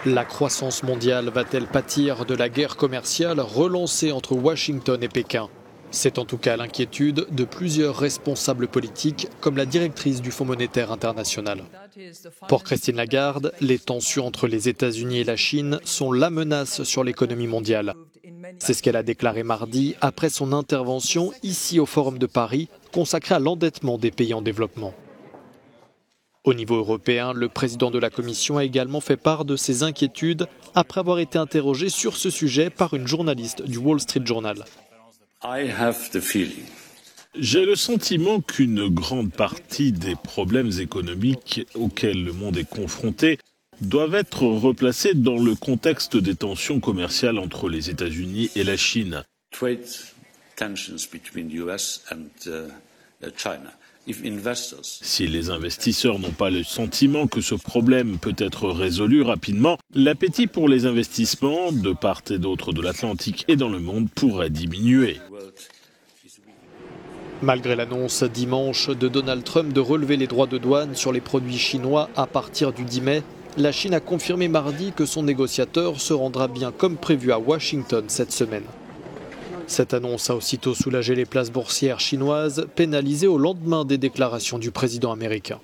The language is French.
La croissance mondiale va-t-elle pâtir de la guerre commerciale relancée entre Washington et Pékin? C'est en tout cas l'inquiétude de plusieurs responsables politiques, comme la directrice du Fonds monétaire international. Pour Christine Lagarde, les tensions entre les États-Unis et la Chine sont la menace sur l'économie mondiale. C'est ce qu'elle a déclaré mardi après son intervention ici au Forum de Paris, consacré à l'endettement des pays en développement. Au niveau européen, le président de la Commission a également fait part de ses inquiétudes après avoir été interrogé sur ce sujet par une journaliste du Wall Street Journal. J'ai le sentiment qu'une grande partie des problèmes économiques auxquels le monde est confronté doivent être replacés dans le contexte des tensions commerciales entre les États-Unis et la Chine. Si les investisseurs n'ont pas le sentiment que ce problème peut être résolu rapidement, l'appétit pour les investissements de part et d'autre de l'Atlantique et dans le monde pourrait diminuer. Malgré l'annonce dimanche de Donald Trump de relever les droits de douane sur les produits chinois à partir du 10 mai, la Chine a confirmé mardi que son négociateur se rendra bien comme prévu à Washington cette semaine. Cette annonce a aussitôt soulagé les places boursières chinoises, pénalisées au lendemain des déclarations du président américain.